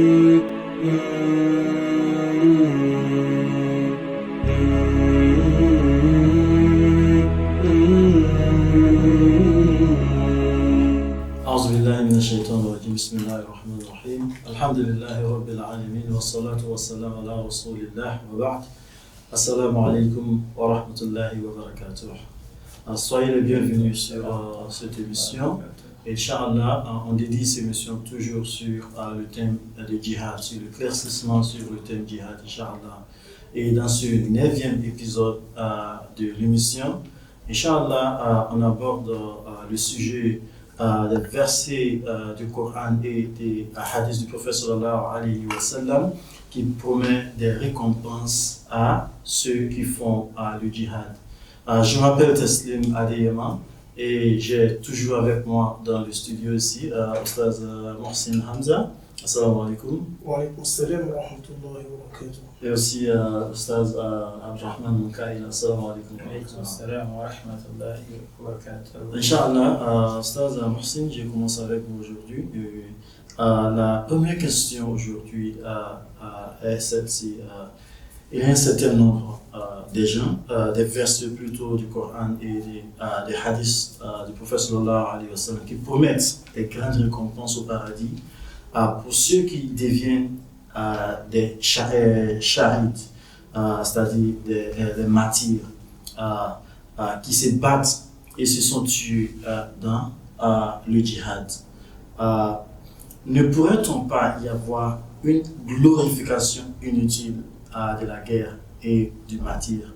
أعوذ بالله من الشيطان الرجيم بسم الله الرحمن الرحيم الحمد لله رب العالمين والصلاة والسلام على رسول الله وبعد السلام عليكم ورحمة الله وبركاته. Soyez les bienvenus sur cette émission. Inch'Allah, on dédie cette émission toujours sur le thème de djihad, sur l'éclaircissement sur le thème djihad, Inch'Allah. Et dans ce 9e épisode de l'émission, Inch'Allah, on aborde le sujet des versets du Coran et des hadiths du prophète sallallahu alayhi wa sallam qui promet des récompenses à ceux qui font le djihad. Je m'appelle Teslim Adeyema et j'ai toujours avec moi dans le studio ici Ustaz Mohsin Hamza. Assalamu alaikum. Wa alaikum salam wa rahmatullahi wa barakatuh. Et aussi Ustaz Abdurrahman Moukaïl. Assalamu alaikum. Wa alaikum salam wa rahmatullahi wa barakatuh. Inch'Allah, Ustaz Mohsin, j'ai commencé avec vous aujourd'hui. La première question aujourd'hui est celle-ci. Il y a un certain nombre de gens, des versets plutôt du Coran et des hadiths du prophète sallallahu alayhi wa sallam qui promettent des grandes récompenses au paradis pour ceux qui deviennent des shahids, c'est-à-dire des martyrs qui se battent et se sont tués dans le djihad. Ne pourrait-on pas y avoir une glorification inutile de la guerre et du martyr?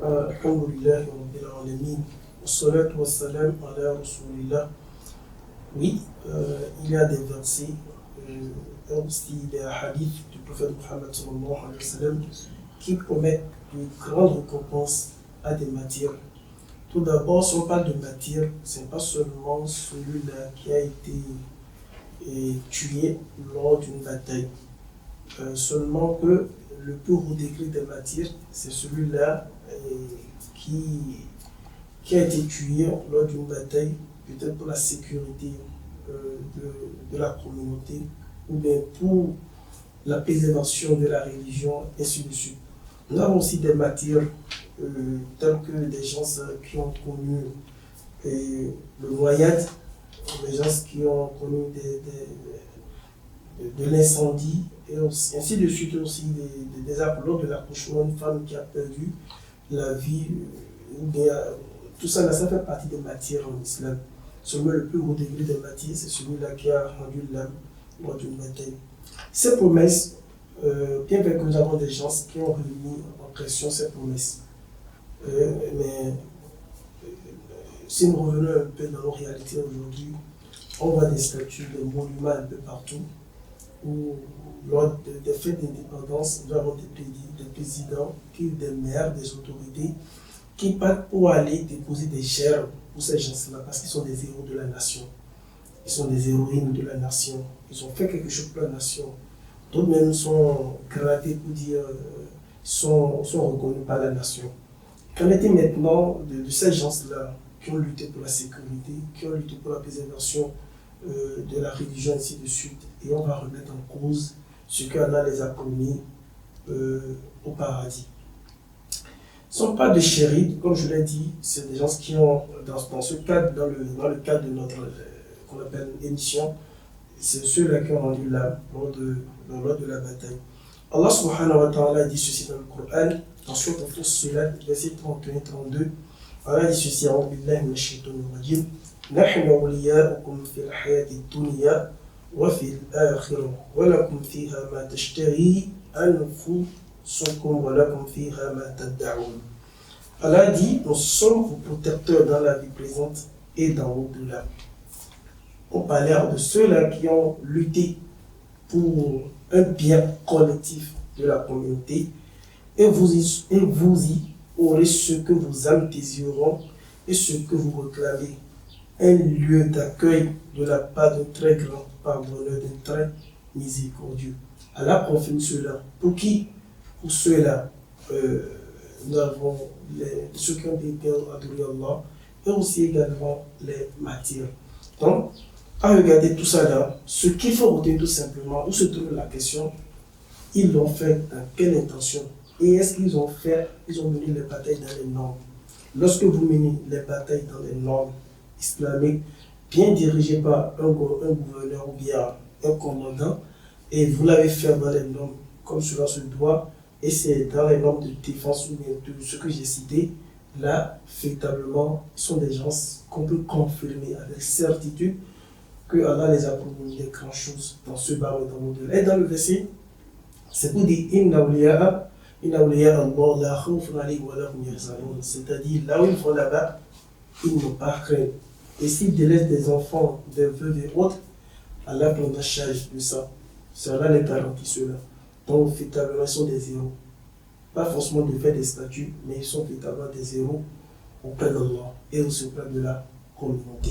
Alhamdulillah Rabbil Alamin. Wassalatu wassalam ala Rasulillah. Oui, il y a des versets, aussi des hadiths du prophète Muhammad sallallahu alayhi wa sallam qui promettent de grandes récompenses à des martyrs. Tout d'abord, si on parle de martyr, ce n'est pas seulement celui-là qui a été tué lors d'une bataille. Seulement que le plus haut degré des martyrs, c'est celui-là qui a été tué lors d'une bataille, peut-être pour la sécurité de la communauté ou bien pour la préservation de la religion, et ainsi de suite. Nous avons aussi des martyrs tels que des gens qui ont connu le noyade, des gens qui ont connu de l'incendie, et ainsi de suite aussi des lors de l'accouchement, une femme qui a perdu la vie, tout ça, ça fait partie des martyrs en islam. Seulement le plus haut degré des martyrs, c'est celui-là qui a rendu l'âme lors d'une bataille. Ces promesses, bien que nous avons des gens qui ont remis en question ces promesses, mais si nous revenons un peu dans nos réalités aujourd'hui, on voit des statues, des monuments un peu partout, où lors des fêtes d'indépendance, nous avons des présidents, des maires, des autorités qui partent pour aller déposer des chairs pour ces gens-là, parce qu'ils sont des héros de la nation. Ils sont des héroïnes de la nation. Ils ont fait quelque chose pour la nation. D'autres même sont gradés pour dire sont reconnus par la nation. Qu'en est-il maintenant de ces gens-là qui ont lutté pour la sécurité, qui ont lutté pour la préservation de la religion, ainsi de suite, et on va remettre en cause ce qu'Allah les a promis au paradis. Ce ne sont pas des chérides, comme je l'ai dit, c'est des gens qui ont, dans ce cadre, dans le cadre de notre qu'on appelle émission, c'est ceux-là qui ont rendu l'âme lors de la bataille. Allah subhanahu wa ta'ala dit ceci dans le Coran, dans Sourate Fussilat, verset 31 et 32. Allah dit ceci, A'udhu billahi minash shaitanir rajim. نحن أولياؤكم في الحياة الدنيا وفي الآخرة ولكم فيها ما تشتهي أنفسكم ولكم فيها ما تدعون. Allah dit, nous sommes vos protecteurs dans la vie présente et dans l'au-delà. On parle de ceux-là qui ont lutté pour un bien collectif de la communauté, et vous y aurez ce que vos âmes désireront et ce que vous réclamez. Un lieu d'accueil de la part d'un très grand pardonneur, d'un très miséricordieux. Allah confirme cela. Pour qui? Pour ceux-là, nous avons ceux qui ont bien adoré Allah, et aussi également les martyrs. Donc, à regarder tout ça là, ce qu'il faut retenir tout simplement, où se trouve la question, ils l'ont fait dans quelle intention? Et est-ce qu'ils ont mené les batailles dans les normes? Lorsque vous menez les batailles dans les normes islamiques, bien dirigées par un gouverneur ou bien un commandant, et vous l'avez fait dans les normes comme cela se doit, et c'est dans les normes de défense ou bien de ce que j'ai cité, là, véritablement, ce sont des gens qu'on peut confirmer avec certitude que Allah les a promis des grandes choses dans ce bas et dans le monde. Et dans le verset, c'est pour dire Inna awliya Allah la khawfun alayhim wa lahum yahzanun. C'est-à-dire, là où ils vont là-bas, ils n'ont pas craint. Et s'ils délaissent des enfants, des veuves et autres, Allah prendra charge de ça. Cela les garantit cela. Donc, véritablement, ils sont des héros. Pas forcément de faire des statuts, mais ils sont véritablement des héros auprès d'Allah et aussi auprès de la communauté.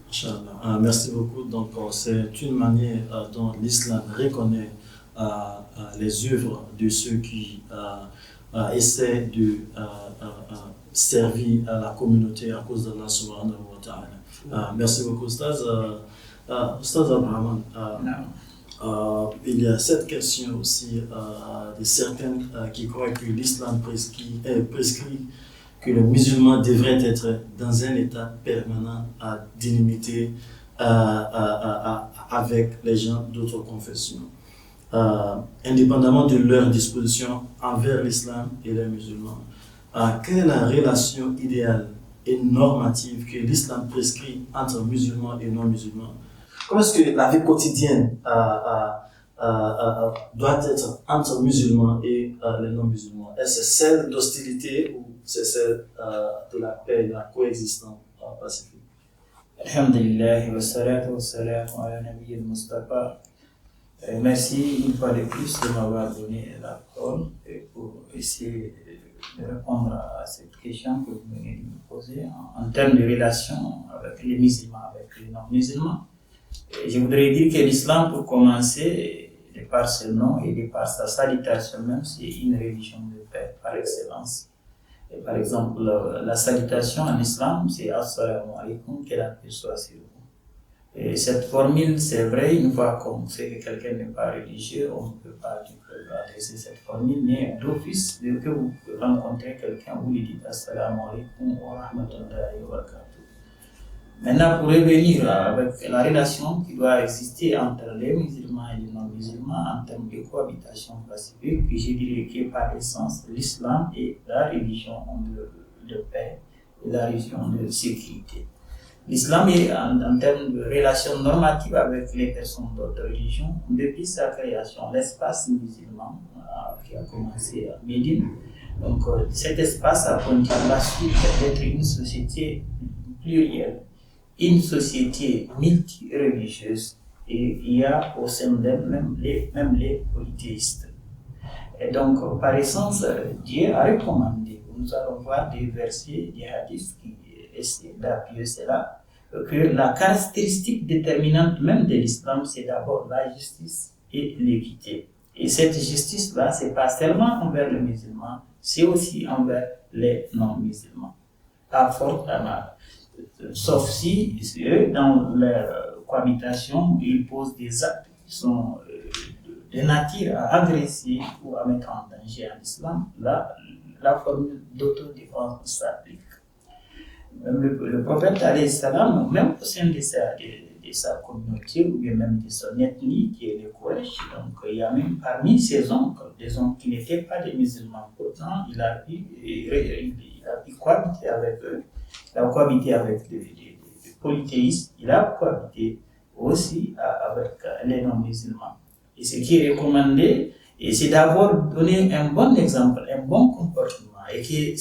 Inch'Allah. Merci beaucoup. Donc, c'est une manière dont l'islam reconnaît les œuvres de ceux qui essaient de servir à la communauté à cause d'Allah subhanahu wa ta'ala. Merci beaucoup, Ustaz. Ustaz Abraham, il y a cette question aussi de certains qui croient que l'islam prescrit que les musulmans devraient être dans un état permanent d'inimité avec les gens d'autres confessions, indépendamment de leur disposition envers l'islam et les musulmans. Quelle est la relation idéale et normative que l'islam prescrit entre musulmans et non-musulmans? Comment est-ce que la vie quotidienne doit être entre musulmans et les non-musulmans? Est-ce que c'est celle d'hostilité ou c'est celle de la paix, de la coexistence pacifique? Alhamdulillah, wa salatu wa salam ala nabiyyil Mustafa. Merci une fois de plus de m'avoir donné la parole pour essayer de répondre à cette question que vous venez de me poser en termes de relation avec les musulmans, avec les non-musulmans. Je voudrais dire que l'islam, pour commencer, de par ce nom et de par sa salutation même, c'est une religion de paix par excellence. Et par exemple, la salutation en islam, c'est Assalamu alaikum, que la paix soit sur vous. Et cette formule, c'est vrai, une fois qu'on sait que quelqu'un n'est pas religieux, on ne peut pas adresser cette formule, mais d'office, dès que vous rencontrez quelqu'un, vous lui dites Assalamu alaikum wa rahmatullahi wa barakatuh. Maintenant, pour revenir avec la relation qui doit exister entre les musulmans et les non-musulmans en termes de cohabitation pacifique, je dirais que par essence, l'islam est la religion de paix et la religion de sécurité. L'islam est en termes de relation normative avec les personnes d'autres religions, depuis sa création, l'espace musulman qui a commencé à Médine. Donc, cet espace a continué la suite d'être une société plurielle, une société multireligieuse, et il y a au sein d'elle même les polythéistes. Et donc, par essence, Dieu a recommandé, nous allons voir des versets, des hadiths qui essaient d'appuyer cela, que la caractéristique déterminante même de l'islam, c'est d'abord la justice et l'équité. Et cette justice-là, ce n'est pas seulement envers les musulmans, c'est aussi envers les non-musulmans. À forte amarre. Sauf si eux, dans leur cohabitation, ils posent des actes qui sont de nature à agresser ou à mettre en danger en islam, là, la formule d'autodéfense s'applique. Même le prophète, alayhi salam, même au sein de sa communauté ou bien même de son ethnie, qui est les Quraysh, donc il y a même parmi ses oncles, des oncles qui n'étaient pas des musulmans. Pourtant, il a pu cohabiter avec eux. Il a cohabité avec des polythéistes, il a cohabité aussi avec les non-musulmans. Et ce qui est recommandé, c'est d'avoir donné un bon exemple, un bon comportement. Et qu'il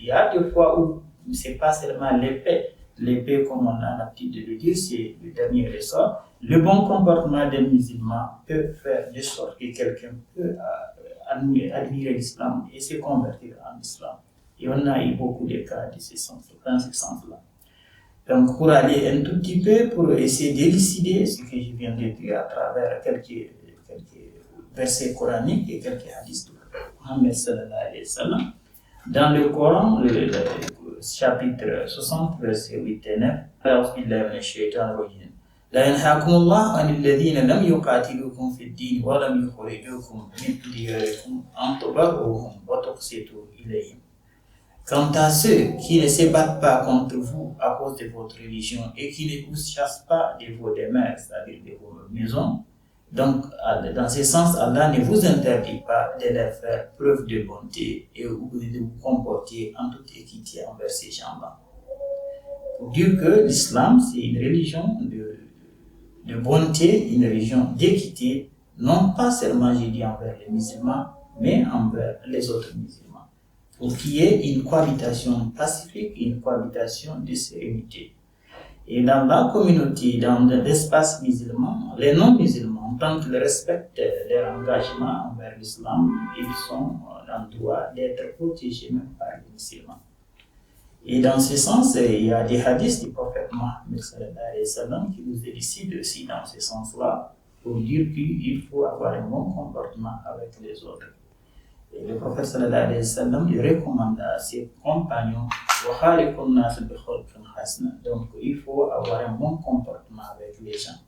y a des fois où ce n'est pas seulement l'épée comme on a l'habitude de le dire, c'est le dernier ressort. Le bon comportement des musulmans peut faire de sorte que quelqu'un peut admirer l'islam et se convertir en islam. Et on a eu beaucoup de cas dans ce sens-là. Donc, pour aller un tout petit peu, pour essayer d'élucider ce que je viens de dire à travers quelques versets coraniques et quelques hadiths de Muhammad sallallahu alayhi wa sallam, dans le Coran, le chapitre 60, versets 8 et 9, لا ينهاكم الله عن الذين لم يقاتلوكم في الدين ولم يخرجوكم من دياركم أن تبروهم وتقسطوا إليهم. Quant à ceux qui ne se battent pas contre vous à cause de votre religion et qui ne vous chassent pas de vos demeures, c'est-à-dire de vos maisons, donc dans ce sens, Allah ne vous interdit pas de leur faire preuve de bonté et de vous comporter en toute équité envers ces gens-là. Pour dire que l'islam, c'est une religion de bonté, une religion d'équité, non pas seulement, je dis, envers les musulmans, mais envers les autres musulmans. Pour qu'il y ait une cohabitation pacifique, une cohabitation de sérénité. Et dans la communauté, dans l'espace musulman, les non-musulmans, tant qu'ils respectent leur engagement envers l'islam, ils sont en droit d'être protégés même par les musulmans. Et dans ce sens, il y a des hadiths du prophète Mohammed sallallahu alayhi wa sallam qui nous élucident aussi dans ce sens-là, pour dire qu'il faut avoir un bon comportement avec les autres. Et le prophète sallallahu alayhi wa sallam, il recommande à ses compagnons donc il faut avoir un bon comportement avec les gens.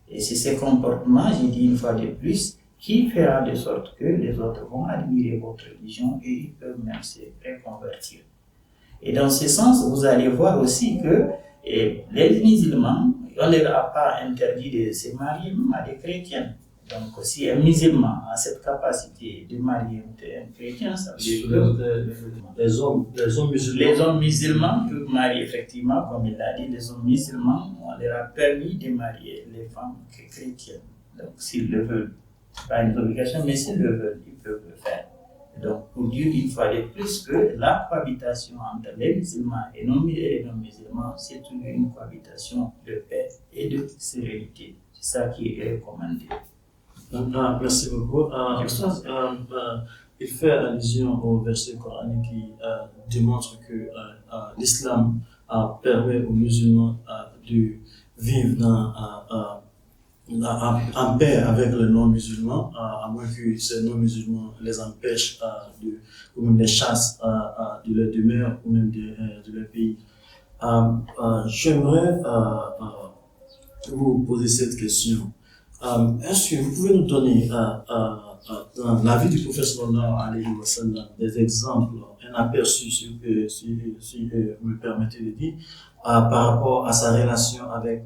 Et c'est ce comportement, j'ai dit une fois de plus, qui fera de sorte que les autres vont admirer votre religion et ils peuvent même se reconvertir. Et dans ce sens, vous allez voir aussi que les musulmans, on ne leur a pas interdit de se marier même à des chrétiens. Donc, si un musulman a cette capacité de marier un chrétien, ça veut dire que les hommes musulmans peuvent marier, effectivement, comme il l'a dit, les hommes musulmans, on leur a permis de marier les femmes chrétiennes. Donc, s'ils le veulent, pas une obligation, mais s'ils le veulent, ils peuvent le faire. Donc, pour dire une fois de plus que la cohabitation entre les musulmans et les non-musulmans, c'est une cohabitation de paix et de sérénité. C'est ça qui est recommandé. Merci beaucoup. Il fait allusion au verset coranique qui démontre que l'islam permet aux musulmans de vivre en paix avec les non-musulmans, à moins que ces non-musulmans les empêchent ou même les chassent de leur demeure ou même de leur pays. J'aimerais vous poser cette question. Est-ce que vous pouvez nous donner, dans la vie du prophète sallallahu alayhi wa sallam, des exemples, un aperçu, si vous me permettez de dire, par rapport à sa relation avec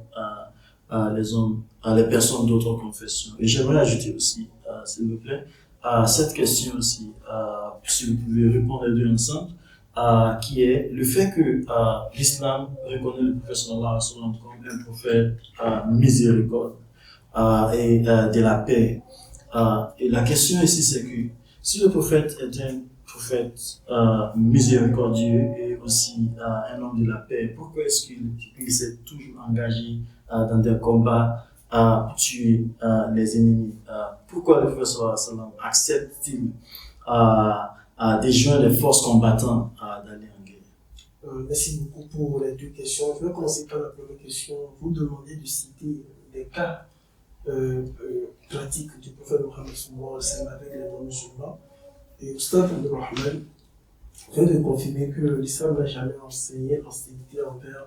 les hommes, les personnes d'autres confessions? Et j'aimerais ajouter aussi, s'il vous plaît, cette question aussi, si vous pouvez répondre les deux ensemble, qui est le fait que l'islam reconnaît le prophète sallallahu alayhi wa sallam comme un prophète miséricorde. Et de la paix. Et la question ici, c'est que si le prophète est un prophète miséricordieux et aussi un homme de la paix, pourquoi est-ce qu'il s'est toujours engagé dans des combats pour tuer les ennemis? Pourquoi le prophète sallallahu alayhi wa sallam accepte-t-il de joindre les forces combattantes d'aller en guerre? Merci beaucoup pour les deux questions. Je vais commencer par la première question. Vous demandez de citer des cas pratique du prophète Mohammed avec les non-musulmans. Et Ustad Abdul Rahman vient de confirmer que l'islam n'a jamais enseigné l'hostilité envers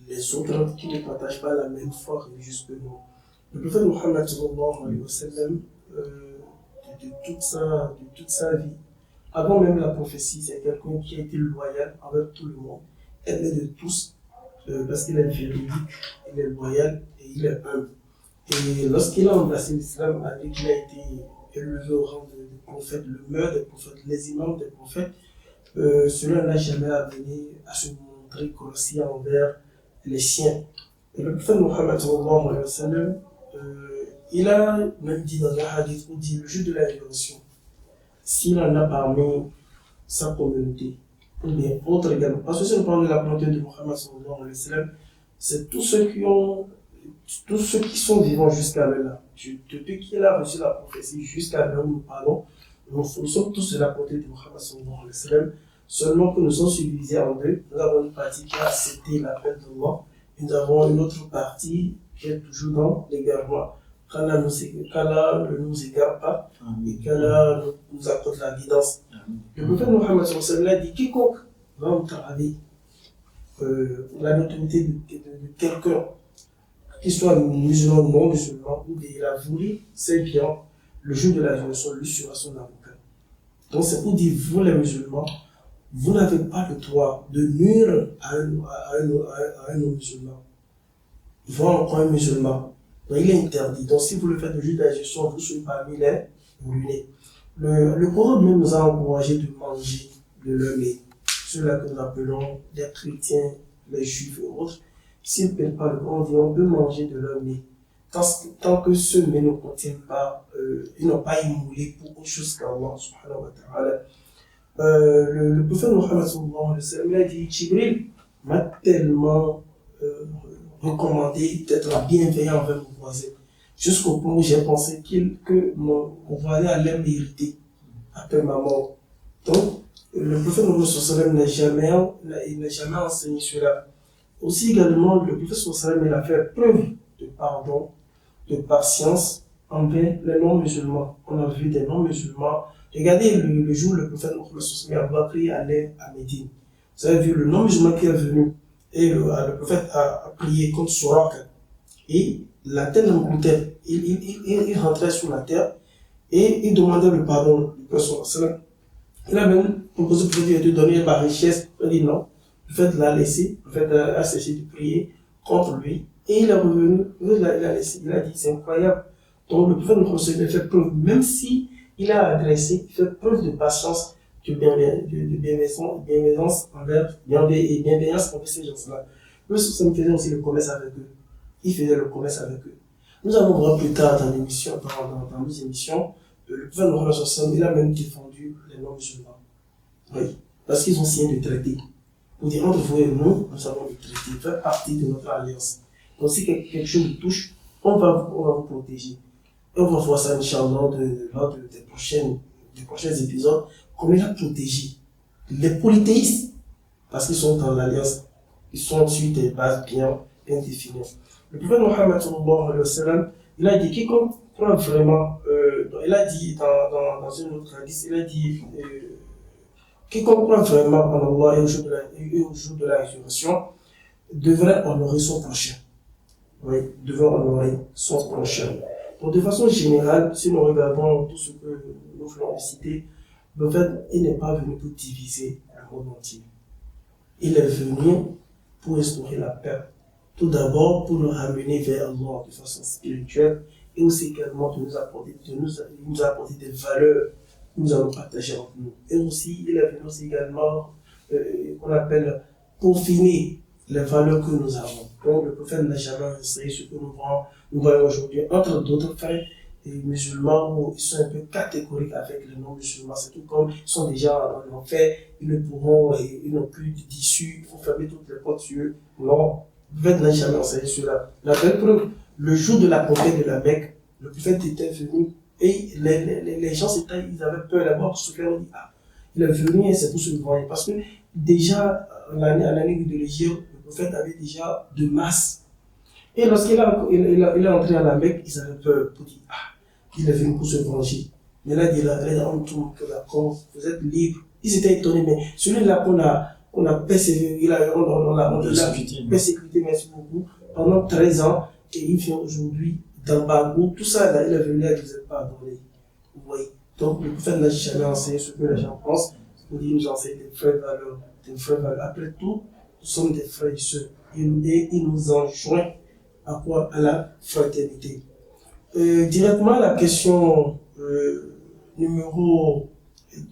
les autres qui ne partagent pas la même foi religieuse que nous. Le prophète Mohammed de toute sa vie, avant même la prophétie, c'est quelqu'un qui a été loyal avec tout le monde, aimé de tous, parce qu'il est véridique, il est loyal et il est humble. Et lorsqu'il a embrassé l'islam, avec qu'il a été élevé au rang de prophète, le meilleur des prophètes, les imams des prophètes, cela n'a jamais amené à se montrer grossier envers les siens. Et le prophète Mohammed sallallahu alayhi wa sallam, il a même dit dans un hadith où il dit le jour de la révélation, s'il en a parmi sa communauté, ou bien autre également, parce que si on parle de la communauté de Mohammed sallallahu alayhi wa sallam, c'est tous ceux qui sont vivants jusqu'à là. Depuis qu'il a reçu la prophétie jusqu'à là où nous parlons, nous sommes tous de la communauté de Mohammed sallallahu alayhi wa sallam, seulement que nous sommes subdivisés en deux. Nous avons une partie qui a accepté l'appel d'Allah, et nous avons une autre partie qui est toujours dans l'égarement. Qu'Allah ne nous égare pas, et qu'Allah nous accorde la guidance. Le prophète Mohammed sallallahu alayhi wa sallam dit quiconque va entraver la notoriété de quelqu'un, qu'il soit musulman ou non musulman, ou il a voulu ses biens, le jour de la résurrection, lui sera son avocat. Donc c'est pour dire, vous les musulmans, vous n'avez pas le droit de nuire à un non-musulman. Voire encore un musulman. Donc il est interdit. Donc si vous le faites le jour de la résurrection, vous serez parmi les ruinés. Le Coran même nous a encouragé de manger de leur lait. Ceux-là que nous appelons les chrétiens, les juifs et autres. S'ils ne payent pas le Coran, on peut manger de leur lait. Tant que ce mets ne contiennent pas, ils n'ont pas émoulé pour autre chose qu'Allah subhanahu wa ta'ala. Le prophète Mohammed sallallahu alayhi wa sallam a dit, Jibril m'a tellement recommandé d'être bienveillant envers mon voisin, jusqu'au point où j'ai pensé que mon voisin allait mériter après ma mort. Donc, le prophète Mohammed sallallahu alayhi wa sallam n'a jamais enseigné cela. Aussi également, le prophète sallallahu alayhi wa sallam a fait preuve de pardon, de patience envers les non-musulmans. On a vu des non-musulmans. Regardez le jour où le prophète Mohammed sallallahu alayhi wa sallam allait à Médine. Vous avez vu le non-musulman qui est venu et le prophète a prié contre Sorak. Et la terre l'engloutait. Il rentrait sur la terre et il demandait le pardon du prophète sallallahu alayhi wa sallam. Il a même proposé au prophète de donner la richesse. Il a dit non. Le prophète l'a laissé. Le prophète a cessé de prier contre lui. Et il est revenu, il a laissé, il a dit, c'est incroyable. Donc le prophète Mohammed a fait preuve, même si il a adressé, il fait preuve de patience, de bienveillance envers ces gens-là. Le Soussan faisait aussi le commerce avec eux. Il faisait le commerce avec eux. Nous allons voir plus tard dans l'émission, dans nos émissions, le prophète Mohammed il a même défendu les non-musulmans. Oui, parce qu'ils ont signé le traité. Pour dire, entre vous et nous avons le traité, il fait partie de notre alliance. Donc si quelque chose nous touche, on va vous protéger. Et on va voir ça, Inch'Allah, lors des prochains épisodes, comment il a protégé les polythéistes, parce qu'ils sont dans l'alliance, ils sont sur des bases bien définies. Le prophète Mohammed sallallahu alayhi wa sallam, il a dit, quiconque croit vraiment, il a dit dans une autre hadith, il a dit, quiconque croit vraiment en Allah et au jour de la résurrection, devrait honorer son prochain. Oui, devant honorer son prochain. Donc, de façon générale, si nous regardons tout ce que nous voulons citer, le fait, il n'est pas venu pour diviser le monde entier. Il est venu pour instaurer la paix. Tout d'abord, pour nous ramener vers Allah de façon spirituelle et aussi également de nous apporter des valeurs que nous allons partager entre nous. Et aussi, il est venu aussi également, qu'on appelle, peaufiner les valeurs que nous avons. Donc le prophète n'a jamais enseigné ce que nous voyons aujourd'hui. Entre d'autres frères et musulmans, où ils sont un peu catégoriques avec les non-musulmans. C'est tout comme ils sont déjà en enfer, ils ne pourront, ils n'ont plus d'issue, il faut fermer toutes les portes sur eux. Non, le prophète n'a jamais enseigné cela. La belle preuve, le jour de la conquête de la Mecque, le prophète était venu et les gens ils avaient peur d'abord parce qu'ils ont dit, ah, il est venu et c'est pour se voir. Parce que déjà, à l'année de l'Égypte, le prophète avait déjà de masse. Et lorsqu'il est entré à la Mecque, ils avaient peur pour dire, ah, il est venu pour se venger. Mais là, il a dit, vous êtes libre. Ils étaient étonnés, mais celui-là qu'on a persévéré, on l'a persécuté, merci beaucoup, pendant 13 ans, et il vient aujourd'hui d'embargo, tout ça, là, il est venu à dire, vous n'êtes pas adoré. Vous voyez. Donc, le prophète n'a jamais enseigné ce que les gens pensent. Il nous enseigne des vraies valeurs. Après tout, nous sommes des frères et sœurs. Et il nous enjoint à quoi? À la fraternité. Directement à la question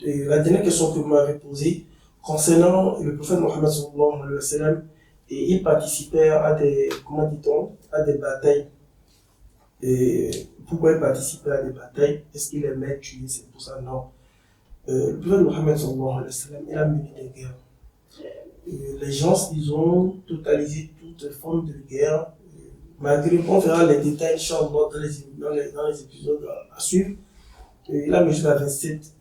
la dernière question que vous m'avez posée, concernant le prophète Mohammed sallallahu alayhi wa sallam, et il participait à des batailles. Et pourquoi il participait à des batailles? Est-ce qu'il aimait tuer? C'est pour ça? Non. Le prophète Mohammed sallallahu alayhi wa sallam, il a mené des guerres. Les gens, ils ont totalisé toutes formes de guerre. Malgré, on verra les détails, Inch'Allah, dans les épisodes à suivre. Il a mené jusqu'à 27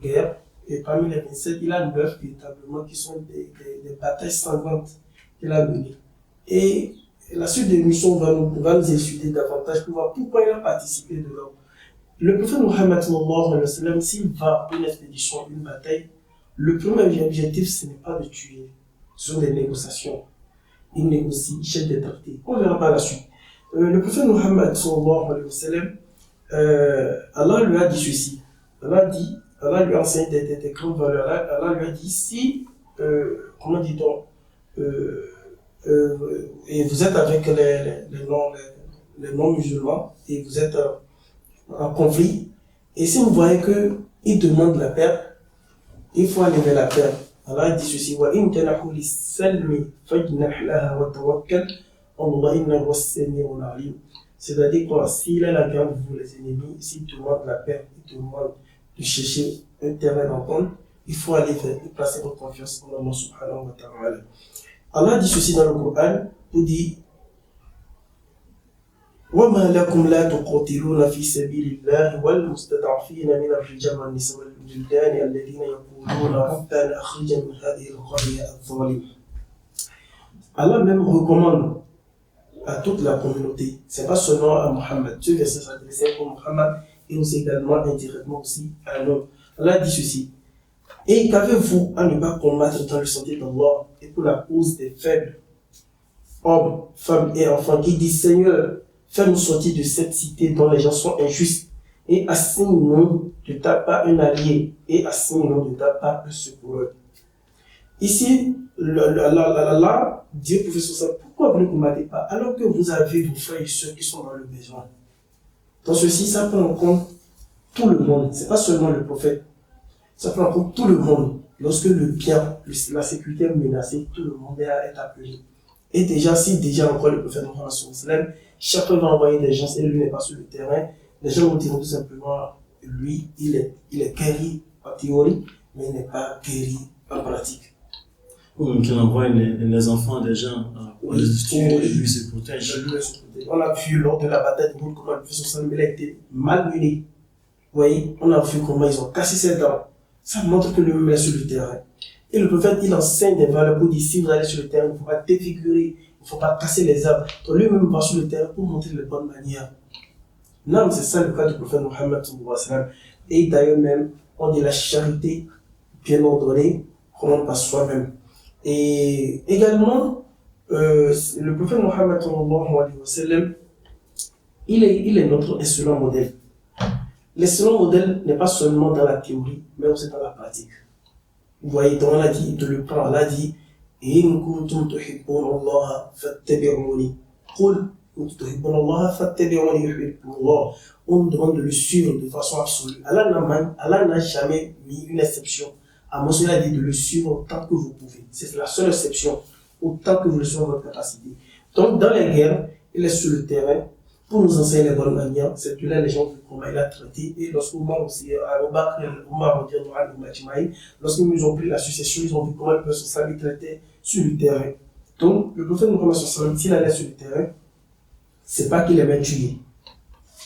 guerres. Et parmi les 27, il a 9 véritablement qui sont des batailles sanglantes qu'il a menées. Et la suite des missions va nous élucider davantage pour voir pourquoi il a participé dedans. Le prophète Mohammed sallallahu alayhi wa sallam, s'il va à une expédition, une bataille, le premier objectif, ce n'est pas de tuer, ce sont des négociations. il est aussi chef des traités. On verra par la suite. Le prophète Mohammed sallallahu alayhi wa sallam, Allah lui a dit ceci. Allah lui a enseigné des grandes valeurs. Allah lui a dit si, comment dit-on, et vous êtes avec les non-musulmans et vous êtes en conflit, et si vous voyez qu'ils demandent la paix, il faut aller vers la paix. Allah dit ceci, وَإِن تَنَحُوا لِلسَّلْمِ فَاجْنَحْ لَهَا وَتَوَكَّلْ اللَّهُ إِنَّهُ هُوَ السَّمِيعُ الْعَلِيمُ. C'est-à-dire que s'il est la guerre de vous les ennemis, s'il demande la paix, il demande de chercher un terrain d'entente, il faut aller vers et placer votre confiance en Allah subhanahu wa ta'ala. Allah dit ceci dans le Coran, pour dire وَمَا لَكُمْ لَا تُقَاتِلُونَ فِي سَبِيلِ اللَّهِ وَالْمُسْتَضْعَفِينَ مِنَ الرِّجَالِ وَالنِّسَاءِ وَالْوِلْدَانِ الَّذِينَ يَقُولُونَ رَبَّنَا أَخْرِجْنَا مِنْ هَذِهِ الْقَرْيَةِ الظَّالِمَةِ. Allah même recommande à toute la communauté, c'est pas seulement à Mohammed, ce verset s'adressait à Mohammed et aussi également indirectement aussi à nous. Allah dit ceci: et qu'avez-vous à ne pas combattre dans le sentier d'Allah et pour la cause des faibles, hommes, femmes et enfants, qui disent Seigneur, fais-nous sortir de cette cité dont les gens sont injustes et assigne-nous de ta part un allié et assigne-nous de ta part un secoureur. Ici, Allah dit au prophète sallallahu, pourquoi vous ne combattez pas alors que vous avez vos frères et sœurs qui sont dans le besoin? Dans ceci, ça prend en compte tout le monde, c'est pas seulement le prophète, ça prend en compte tout le monde. Lorsque le bien, la sécurité est menacée, tout le monde est appelé. Et déjà, si déjà encore le prophète Mohammed sallallahu, chacun va envoyer des gens et lui n'est pas sur le terrain, les gens vont dire tout simplement, lui, il est guéri en théorie, mais il n'est pas guéri en pratique. Ou qu'il envoie les enfants des gens pour les tuer et lui se protège. On a vu lors de la bataille de Uhud comment le prophète sallallahu a été malmené. Vous voyez, on a vu comment ils ont cassé ses dents. Ça montre que lui-même est sur le terrain. Et le prophète, il enseigne des valeurs pour dire si vous allez sur le terrain, il ne faut pas défigurer, il ne faut pas casser les arbres. Donc lui-même va sur le terrain pour montrer les bonnes manières. Non, c'est ça le cas du prophète Mohammed sallallahu alayhi wa sallam. Et d'ailleurs même, on dit la charité bien ordonnée commence par soi-même. Et également, le prophète Mohammed sallallahu alayhi wa sallam, il est notre excellent modèle. L'excellent modèle n'est pas seulement dans la théorie, mais aussi dans la pratique. Vous voyez, donc on a dit, de le prendre, Allah dit إِن كُنتُمْ تُحِبُّونَ اللَّهَ فَاتَّبِعُونِي قُلْ كُنتُمْ تُحِبُّونَ اللَّهَ فَاتَّبِعُونِي يُحْبِبْكُمُ اللَّهُ. On nous demande de le suivre de façon absolue. Allah n'a jamais mis une exception. À mon il a dit de le suivre autant que vous pouvez. C'est la seule exception, autant que vous le suivez à votre capacité. Donc, dans les guerres, il est sur le terrain pour nous enseigner les bonnes manières. C'est là les gens vu comment il a traité. Et lorsqu'Omar aussi, lorsqu'ils nous ont pris la succession, ils ont vu comment le prophète sallallahu traitait sur le terrain. Donc, le prophète Mohammed sallallahu, s'il allait sur le terrain, c'est pas qu'il aimait tuer.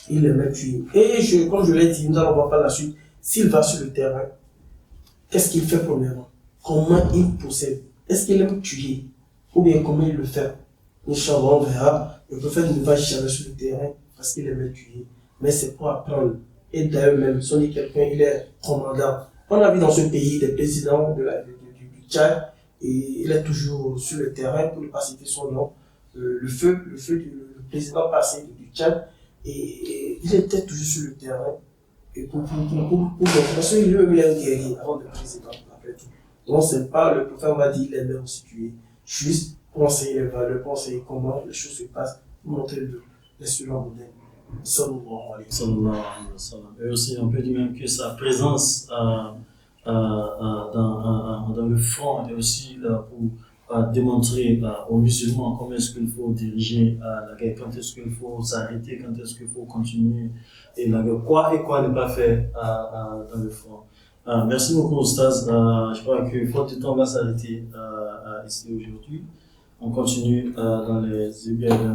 Il aimait tuer. Et comme je l'ai dit, nous allons voir par la suite, s'il va sur le terrain, qu'est-ce qu'il fait premièrement? Comment il procède? Est-ce qu'il aime tuer? Ou bien comment il le fait? Inch'Allah, on verra. Le prophète ne va jamais sur le terrain parce qu'il aimait tuer, mais c'est pour apprendre. Et d'ailleurs même, si on dit quelqu'un, il est commandant. On a vu dans ce pays des présidents du Tchad, et il est toujours sur le terrain, pour ne pas citer son nom, le président passé du Tchad, et il était toujours sur le terrain. Et parce qu'il lui-même est un guerrier avant de président, après tout. Donc c'est pas le prophète m'a dit, il aimait aussi tuer, juste pour enseigner les valeurs, pour enseigner comment les choses se passent, pour montrer l'excellent modèle. Sallallahu alayhi wa sallam. Et aussi, on peut dire même que sa présence dans le front est aussi là pour démontrer aux musulmans comment est-ce qu'il faut diriger la guerre, quand est-ce qu'il faut s'arrêter, quand est-ce qu'il faut continuer, et la guerre, quoi et quoi ne pas faire dans le front. Merci beaucoup, Oustaz. Je crois que faute de temps, on va s'arrêter ici aujourd'hui. On continue dans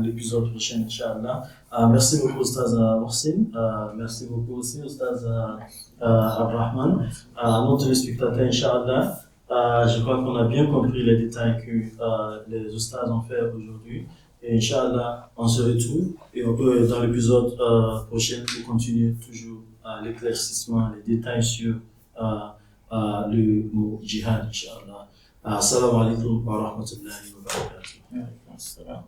l'épisode prochain, Inch'Allah. Merci beaucoup, Oustaz Mohsin. Merci beaucoup aussi, Oustaz Abrahman. À nos téléspectateurs, Inch'Allah. Je crois qu'on a bien compris les détails que les Oustaz ont fait aujourd'hui. Et Inch'Allah, on se retrouve et on peut, dans l'épisode prochain, pour continuer toujours l'éclaircissement, les détails sur le mot jihad, Inch'Allah. Assalamu alaikum wa rahmatullahi wa barakatuh. Assalam.